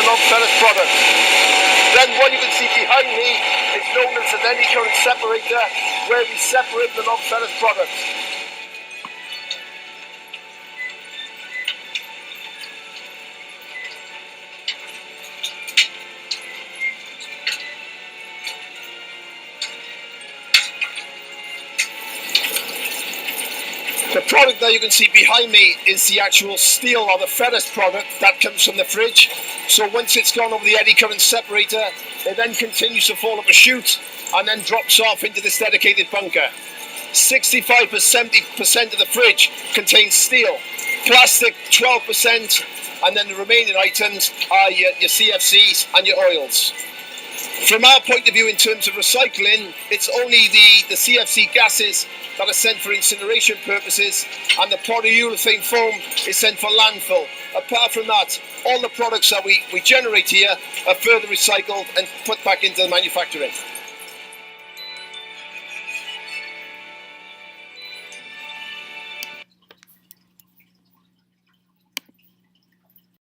non-ferrous products. Then what you can see behind me is known as an eddy current separator, where we separate the non-ferrous products. The product that you can see behind me is the actual steel or the ferrous product that comes from the fridge. So once it's gone over the eddy current separator, it then continues to fall up a chute and then drops off into this dedicated bunker. 65% to 70% of the fridge contains steel, plastic 12%, and then the remaining items are your CFCs and your oils. From our point of view in terms of recycling, it's only the CFC gases that are sent for incineration purposes, and the polyurethane foam is sent for landfill. Apart from that, all the products that we generate here are further recycled and put back into the manufacturing.